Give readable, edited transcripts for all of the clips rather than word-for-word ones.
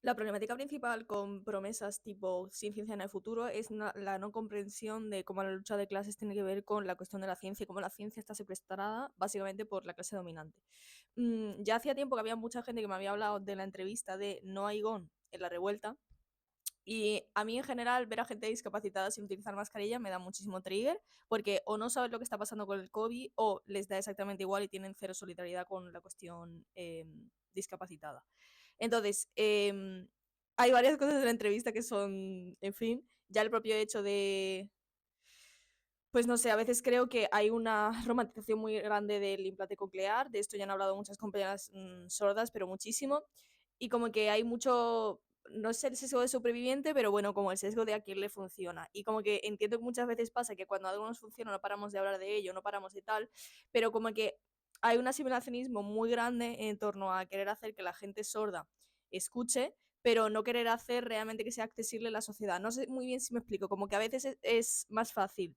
La problemática principal con promesas tipo sin ciencia no hay futuro es la no comprensión de cómo la lucha de clases tiene que ver con la cuestión de la ciencia y cómo la ciencia está secuestrada básicamente por la clase dominante. Ya hacía tiempo que había mucha gente que me había hablado de la entrevista de No hay Gon en la revuelta, y a mí en general ver a gente discapacitada sin utilizar mascarilla me da muchísimo trigger, porque o no saben lo que está pasando con el COVID o les da exactamente igual y tienen cero solidaridad con la cuestión discapacitada. Entonces, hay varias cosas de la entrevista que son, en fin, ya el propio hecho de, pues no sé, a veces creo que hay una romantización muy grande del implante coclear, de esto ya han hablado muchas compañeras sordas, pero muchísimo, y como que hay mucho, no sé el sesgo de superviviente, pero bueno, como el sesgo de a quién le funciona, y como que entiendo que muchas veces pasa que cuando algo nos funciona no paramos de hablar de ello, no paramos de tal, pero como que hay un asimilacionismo muy grande en torno a querer hacer que la gente sorda escuche, pero no querer hacer realmente que sea accesible a la sociedad. No sé muy bien si me explico, como que a veces es más fácil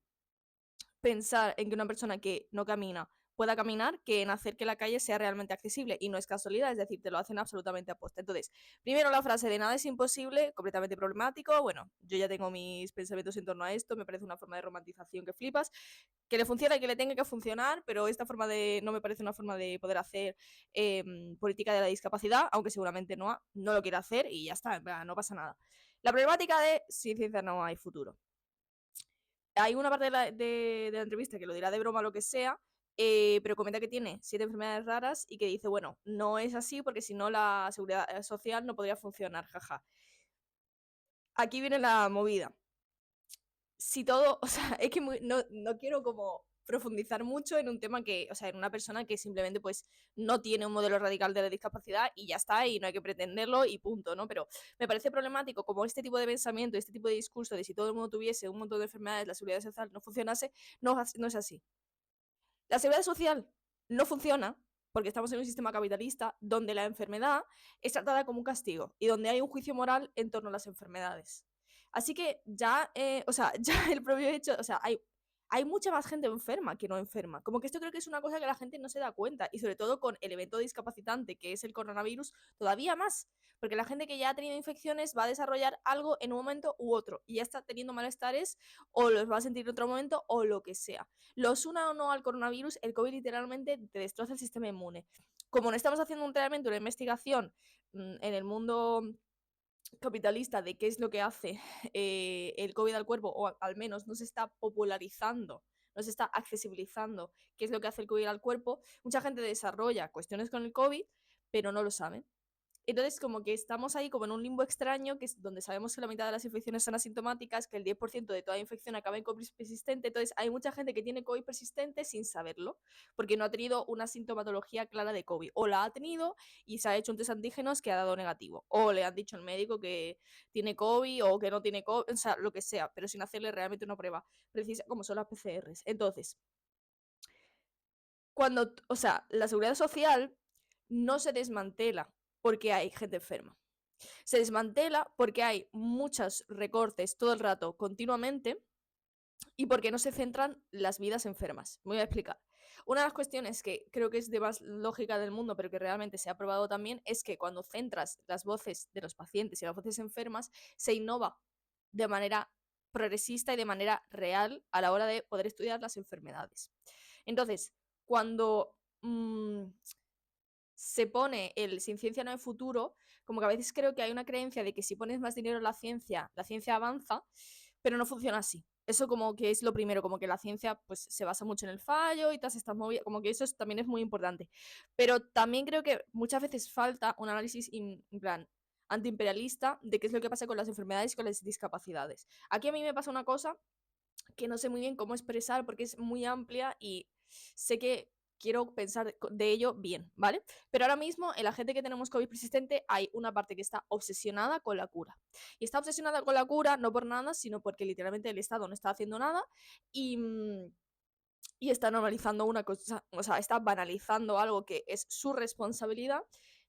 pensar en que una persona que no camina pueda caminar que en hacer que la calle sea realmente accesible. Y no es casualidad, es decir, te lo hacen absolutamente aposta. Entonces, primero la frase de nada es imposible, completamente problemático. Bueno, yo ya tengo mis pensamientos en torno a esto, me parece una forma de romantización que flipas, que le funciona y que le tenga que funcionar, pero esta forma de no me parece una forma de poder hacer política de la discapacidad, aunque seguramente no lo quiere hacer y ya está, no pasa nada. La problemática de sin ciencia no hay futuro. Hay una parte de la entrevista que lo dirá de broma o lo que sea, pero comenta que tiene 7 enfermedades raras y que dice, bueno, no es así porque si no la seguridad social no podría funcionar, jaja. Aquí viene la movida. Si todo, o sea, es que no quiero como profundizar mucho en un tema que, o sea, en una persona que simplemente pues no tiene un modelo radical de la discapacidad y ya está, y no hay que pretenderlo y punto, ¿no? Pero me parece problemático como este tipo de pensamiento, este tipo de discurso de si todo el mundo tuviese un montón de enfermedades, la seguridad social no funcionase, no es así. La seguridad social no funciona porque estamos en un sistema capitalista donde la enfermedad es tratada como un castigo y donde hay un juicio moral en torno a las enfermedades. Así que ya, o sea, ya el propio hecho, o sea, hay mucha más gente enferma que no enferma. Como que esto creo que es una cosa que la gente no se da cuenta y sobre todo con el evento discapacitante que es el coronavirus, todavía más. Porque la gente que ya ha tenido infecciones va a desarrollar algo en un momento u otro y ya está teniendo malestares o los va a sentir en otro momento o lo que sea. Los una o no al coronavirus, el COVID literalmente te destroza el sistema inmune. Como no estamos haciendo realmente una investigación en el mundo capitalista de qué es lo que hace el COVID al cuerpo, o al menos no se está popularizando, no se está accesibilizando qué es lo que hace el COVID al cuerpo, mucha gente desarrolla cuestiones con el COVID, pero no lo saben. Entonces, como que estamos ahí como en un limbo extraño, que es donde sabemos que la mitad de las infecciones son asintomáticas, que el 10% de toda infección acaba en COVID persistente. Entonces, hay mucha gente que tiene COVID persistente sin saberlo, porque no ha tenido una sintomatología clara de COVID. O la ha tenido y se ha hecho un test antígenos que ha dado negativo. O le han dicho al médico que tiene COVID o que no tiene COVID, o sea, lo que sea, pero sin hacerle realmente una prueba precisa, como son las PCRs. Entonces, o sea, la seguridad social no se desmantela porque hay gente enferma. Se desmantela porque hay muchos recortes todo el rato, continuamente, y porque no se centran las vidas enfermas. Me voy a explicar. Una de las cuestiones que creo que es de más lógica del mundo, pero que realmente se ha probado también, es que cuando centras las voces de los pacientes y las voces enfermas, se innova de manera progresista y de manera real a la hora de poder estudiar las enfermedades. Entonces, cuando se pone el sin ciencia no hay futuro, como que a veces creo que hay una creencia de que si pones más dinero en la ciencia avanza, pero no funciona así. Eso como que es lo primero, como que la ciencia pues se basa mucho en el fallo y todas estas movidas, como que también es muy importante. Pero también creo que muchas veces falta un análisis en plan antiimperialista de qué es lo que pasa con las enfermedades y con las discapacidades. Aquí a mí me pasa una cosa que no sé muy bien cómo expresar porque es muy amplia y sé que quiero pensar de ello bien, ¿vale? Pero ahora mismo en la gente que tenemos COVID persistente hay una parte que está obsesionada con la cura. Y está obsesionada con la cura no por nada, sino porque literalmente el Estado no está haciendo nada y, y está normalizando una cosa, o sea, está banalizando algo que es su responsabilidad.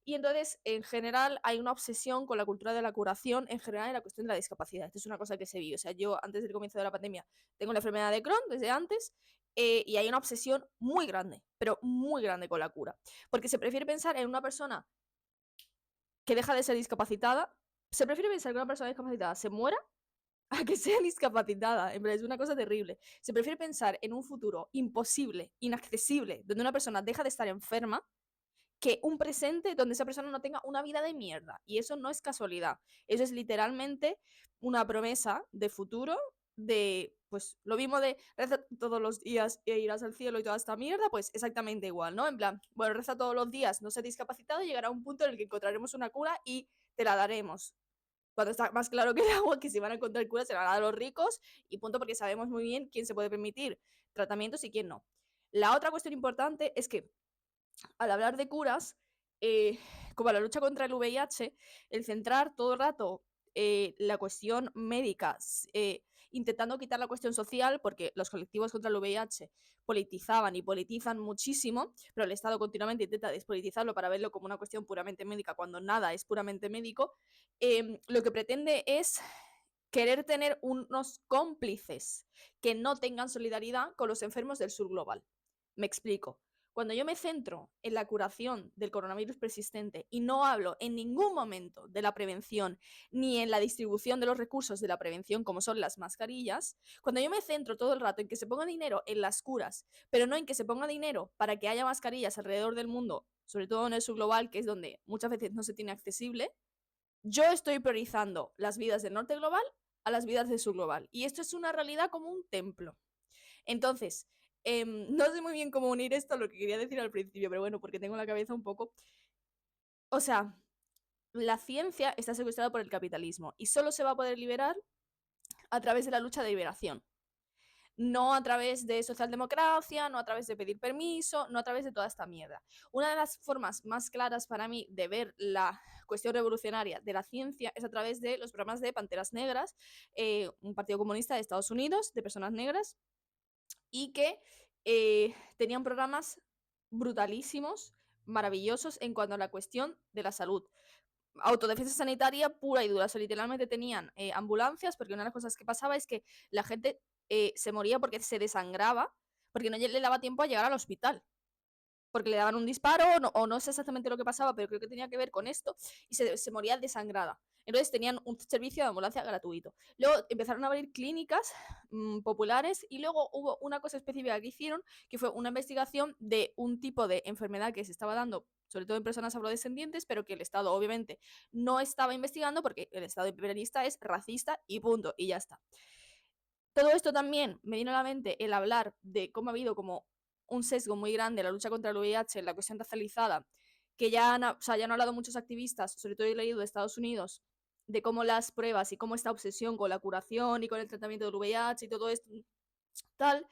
Y entonces, en general, hay una obsesión con la cultura de la curación, en general, en la cuestión de la discapacidad. Esto es una cosa que se vive. O sea, yo antes del comienzo de la pandemia tengo la enfermedad de Crohn desde antes, y hay una obsesión muy grande, pero muy grande con la cura. Porque se prefiere pensar en una persona que deja de ser discapacitada Se prefiere pensar que una persona discapacitada se muera a que sea discapacitada. En verdad, es una cosa terrible. Se prefiere pensar en un futuro imposible, inaccesible, donde una persona deja de estar enferma, que un presente donde esa persona no tenga una vida de mierda. Y eso no es casualidad. Eso es literalmente una promesa de futuro de, pues, lo mismo de reza todos los días e irás al cielo y toda esta mierda, pues exactamente igual, ¿no? En plan, bueno, reza todos los días, no sé discapacitado, y llegará un punto en el que encontraremos una cura y te la daremos. Cuando está más claro que el agua que si van a encontrar curas se la van a dar a los ricos y punto, porque sabemos muy bien quién se puede permitir tratamientos y quién no. La otra cuestión importante es que al hablar de curas, como la lucha contra el VIH, el centrar todo el rato la cuestión médica, intentando quitar la cuestión social, porque los colectivos contra el VIH politizaban y politizan muchísimo, pero el Estado continuamente intenta despolitizarlo para verlo como una cuestión puramente médica, cuando nada es puramente médico, lo que pretende es querer tener unos cómplices que no tengan solidaridad con los enfermos del sur global. Me explico. Cuando yo me centro en la curación del coronavirus persistente y no hablo en ningún momento de la prevención ni en la distribución de los recursos de la prevención, como son las mascarillas, cuando yo me centro todo el rato en que se ponga dinero en las curas, pero no en que se ponga dinero para que haya mascarillas alrededor del mundo, sobre todo en el subglobal, que es donde muchas veces no se tiene accesible, yo estoy priorizando las vidas del norte global a las vidas del sur global. Y esto es una realidad como un templo. Entonces, no sé muy bien cómo unir esto a lo que quería decir al principio, pero bueno, porque tengo la cabeza un poco... O sea, la ciencia está secuestrada por el capitalismo y solo se va a poder liberar a través de la lucha de liberación. No a través de socialdemocracia, no a través de pedir permiso, no a través de toda esta mierda. Una de las formas más claras para mí de ver la cuestión revolucionaria de la ciencia es a través de los programas de Panteras Negras, un partido comunista de Estados Unidos de personas negras, y que tenían programas brutalísimos, maravillosos en cuanto a la cuestión de la salud. Autodefensa sanitaria pura y dura. O sea, literalmente tenían ambulancias, porque una de las cosas que pasaba es que la gente se moría porque se desangraba, porque no le daba tiempo a llegar al hospital. Porque le daban un disparo, o no sé exactamente lo que pasaba, pero creo que tenía que ver con esto, y se moría desangrada. Entonces tenían un servicio de ambulancia gratuito. Luego empezaron a abrir clínicas populares, y luego hubo una cosa específica que hicieron, que fue una investigación de un tipo de enfermedad que se estaba dando, sobre todo en personas afrodescendientes, pero que el Estado obviamente no estaba investigando porque el Estado imperialista es racista y punto, y ya está. Todo esto también me vino a la mente el hablar de cómo ha habido como un sesgo muy grande en la lucha contra el VIH, en la cuestión racializada, que ya han hablado muchos activistas, sobre todo he leído de Estados Unidos, de cómo las pruebas y cómo esta obsesión con la curación y con el tratamiento del VIH y todo esto tal,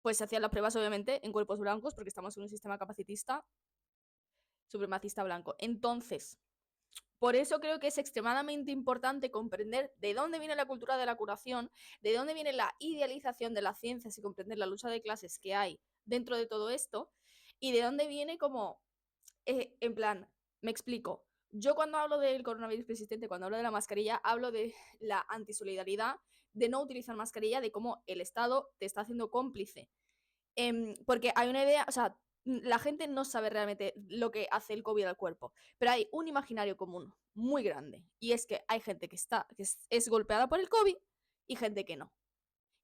pues se hacían las pruebas obviamente en cuerpos blancos, porque estamos en un sistema capacitista supremacista blanco. Entonces, por eso creo que es extremadamente importante comprender de dónde viene la cultura de la curación, de dónde viene la idealización de las ciencias y comprender la lucha de clases que hay dentro de todo esto, y de dónde viene como, en plan, me explico. Yo cuando hablo del coronavirus persistente, cuando hablo de la mascarilla, hablo de la antisolidaridad, de no utilizar mascarilla, de cómo el Estado te está haciendo cómplice. Porque hay una idea, o sea, la gente no sabe realmente lo que hace el COVID al cuerpo, pero hay un imaginario común muy grande, y es que hay gente que es golpeada por el COVID y gente que no.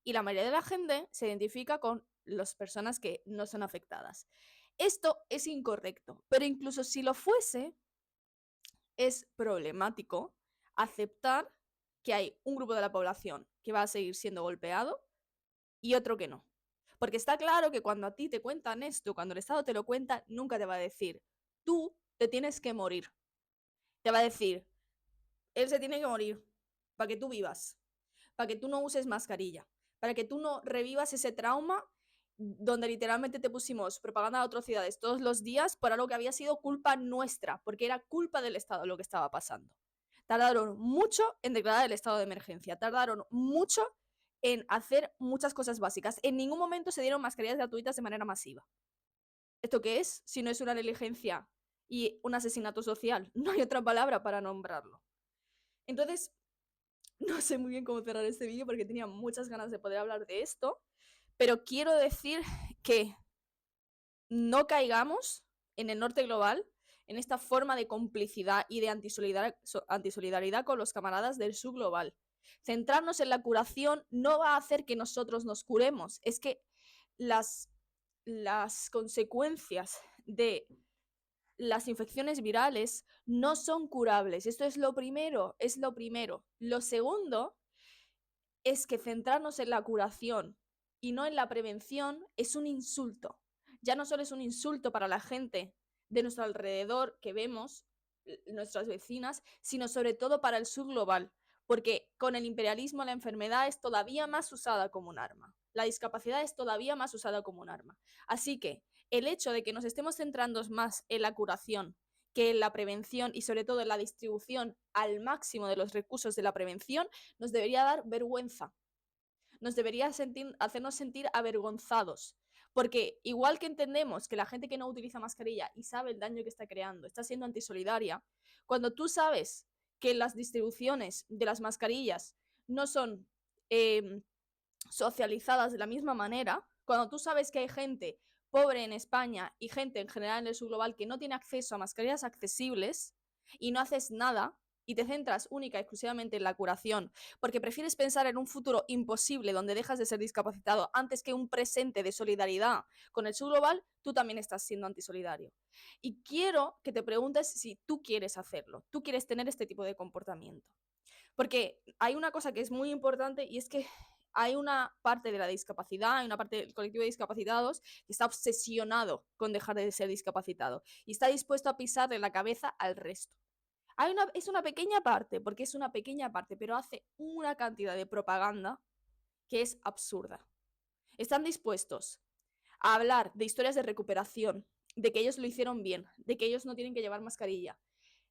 Y la mayoría de la gente se identifica con las personas que no son afectadas. Esto es incorrecto, pero incluso si lo fuese, es problemático aceptar que hay un grupo de la población que va a seguir siendo golpeado y otro que no. Porque está claro que cuando a ti te cuentan esto, cuando el Estado te lo cuenta, nunca te va a decir, tú te tienes que morir. Te va a decir, él se tiene que morir para que tú vivas, para que tú no uses mascarilla, para que tú no revivas ese trauma donde literalmente te pusimos propaganda de atrocidades todos los días por algo que había sido culpa nuestra, porque era culpa del Estado lo que estaba pasando. Tardaron mucho en declarar el estado de emergencia, tardaron mucho en hacer muchas cosas básicas. En ningún momento se dieron mascarillas gratuitas de manera masiva. ¿Esto qué es? Si no es una negligencia y un asesinato social. No hay otra palabra para nombrarlo. Entonces, no sé muy bien cómo cerrar este vídeo porque tenía muchas ganas de poder hablar de esto, pero quiero decir que no caigamos en el norte global, en esta forma de complicidad y de antisolidaridad con los camaradas del sur global. Centrarnos en la curación no va a hacer que nosotros nos curemos, es que las consecuencias de las infecciones virales no son curables. Esto es lo primero, es lo primero. Lo segundo es que centrarnos en la curación y no en la prevención es un insulto. Ya no solo es un insulto para la gente de nuestro alrededor que vemos, nuestras vecinas, sino sobre todo para el sur global, porque con el imperialismo la enfermedad es todavía más usada como un arma. La discapacidad es todavía más usada como un arma. Así que el hecho de que nos estemos centrando más en la curación que en la prevención y sobre todo en la distribución al máximo de los recursos de la prevención, nos debería dar vergüenza. Nos debería hacernos sentir avergonzados. Porque igual que entendemos que la gente que no utiliza mascarilla y sabe el daño que está creando está siendo antisolidaria, cuando tú sabes que las distribuciones de las mascarillas no son socializadas de la misma manera, cuando tú sabes que hay gente pobre en España y gente en general en el sur global que no tiene acceso a mascarillas accesibles y no haces nada y te centras única y exclusivamente en la curación porque prefieres pensar en un futuro imposible donde dejas de ser discapacitado antes que un presente de solidaridad con el sur global, tú también estás siendo antisolidario. Y quiero que te preguntes si tú quieres hacerlo, tú quieres tener este tipo de comportamiento. Porque hay una cosa que es muy importante y es que hay una parte de la discapacidad, hay una parte del colectivo de discapacitados que está obsesionado con dejar de ser discapacitado y está dispuesto a pisarle la cabeza al resto. Es una pequeña parte, porque es una pequeña parte, pero hace una cantidad de propaganda que es absurda. Están dispuestos a hablar de historias de recuperación, de que ellos lo hicieron bien, de que ellos no tienen que llevar mascarilla,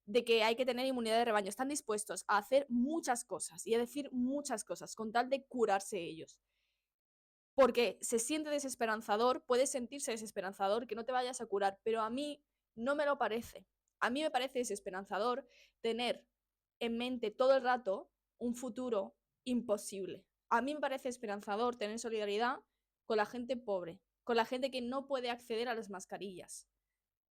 de que hay que tener inmunidad de rebaño. Están dispuestos a hacer muchas cosas y a decir muchas cosas con tal de curarse ellos. Porque se siente desesperanzador, puede sentirse desesperanzador que no te vayas a curar, pero a mí no me lo parece. A mí me parece desesperanzador tener en mente todo el rato un futuro imposible. A mí me parece esperanzador tener solidaridad con la gente pobre, con la gente que no puede acceder a las mascarillas.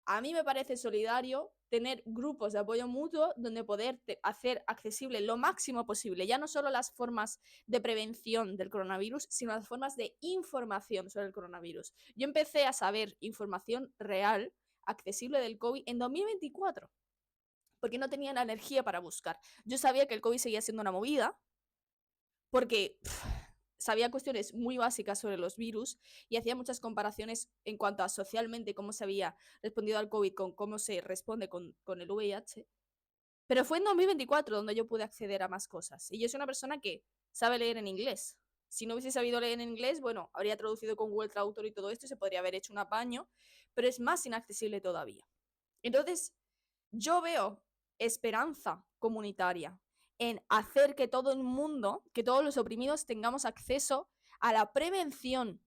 A mí me parece solidario tener grupos de apoyo mutuo donde poder hacer accesible lo máximo posible, ya no solo las formas de prevención del coronavirus, sino las formas de información sobre el coronavirus. Yo empecé a saber información real, accesible del COVID en 2024, porque no tenía la energía para buscar. Yo sabía que el COVID seguía siendo una movida, porque sabía cuestiones muy básicas sobre los virus y hacía muchas comparaciones en cuanto a socialmente cómo se había respondido al COVID con cómo se responde con el VIH. Pero fue en 2024 donde yo pude acceder a más cosas. Y yo soy una persona que sabe leer en inglés. Si no hubiese sabido leer en inglés, bueno, habría traducido con Google Traductor y todo esto y se podría haber hecho un apaño, pero es más inaccesible todavía. Entonces, yo veo esperanza comunitaria en hacer que todo el mundo, que todos los oprimidos tengamos acceso a la prevención,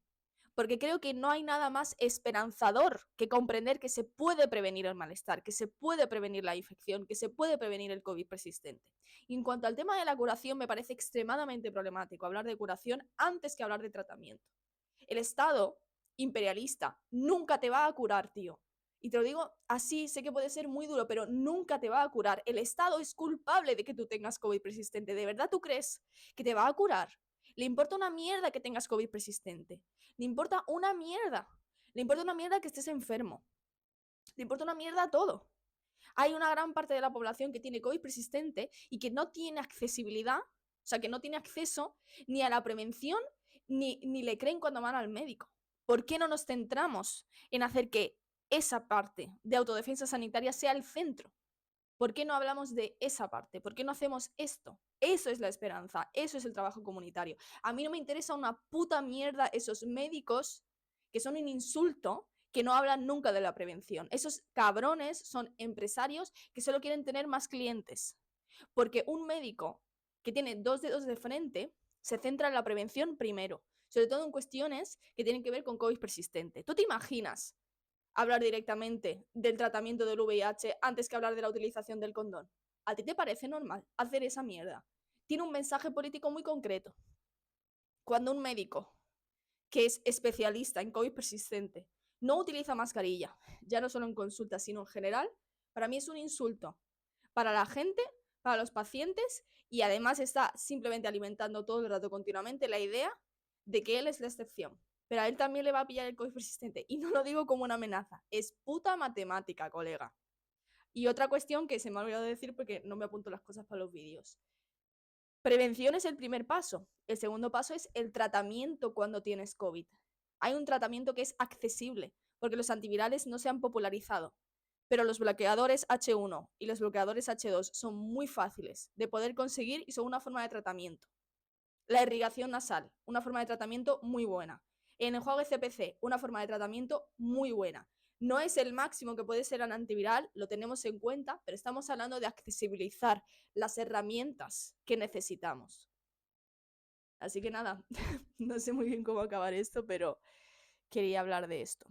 porque creo que no hay nada más esperanzador que comprender que se puede prevenir el malestar, que se puede prevenir la infección, que se puede prevenir el COVID persistente. Y en cuanto al tema de la curación, me parece extremadamente problemático hablar de curación antes que hablar de tratamiento. El Estado imperialista nunca te va a curar, tío. Y te lo digo así, sé que puede ser muy duro, pero nunca te va a curar. El Estado es culpable de que tú tengas COVID persistente. ¿De verdad tú crees que te va a curar? Le importa una mierda que tengas COVID persistente. Le importa una mierda. Le importa una mierda que estés enfermo. Le importa una mierda todo. Hay una gran parte de la población que tiene COVID persistente y que no tiene accesibilidad, o sea, que no tiene acceso ni a la prevención ni le creen cuando van al médico. ¿Por qué no nos centramos en hacer que esa parte de autodefensa sanitaria sea el centro? ¿Por qué no hablamos de esa parte? ¿Por qué no hacemos esto? Eso es la esperanza, eso es el trabajo comunitario. A mí no me interesa una puta mierda esos médicos que son un insulto, que no hablan nunca de la prevención. Esos cabrones son empresarios que solo quieren tener más clientes. Porque un médico que tiene dos dedos de frente se centra en la prevención primero, sobre todo en cuestiones que tienen que ver con COVID persistente. ¿Tú te imaginas hablar directamente del tratamiento del VIH antes que hablar de la utilización del condón? ¿A ti te parece normal hacer esa mierda? Tiene un mensaje político muy concreto. Cuando un médico que es especialista en COVID persistente no utiliza mascarilla, ya no solo en consulta, sino en general, Para mí es un insulto para la gente, para los pacientes, y además está simplemente alimentando todo el rato continuamente la idea de que él es la excepción. Pero a él también le va a pillar el COVID persistente. Y no lo digo como una amenaza, es puta matemática, colega. Y otra cuestión que se me ha olvidado decir porque no me apunto las cosas para los vídeos. Prevención es el primer paso. El segundo paso es el tratamiento cuando tienes COVID. Hay un tratamiento que es accesible, porque los antivirales no se han popularizado. Pero los bloqueadores H1 y los bloqueadores H2 son muy fáciles de poder conseguir y son una forma de tratamiento. La irrigación nasal, una forma de tratamiento muy buena. El enjuague CPC, una forma de tratamiento muy buena. No es el máximo que puede ser el antiviral, lo tenemos en cuenta, pero estamos hablando de accesibilizar las herramientas que necesitamos. Así que nada, no sé muy bien cómo acabar esto, pero quería hablar de esto.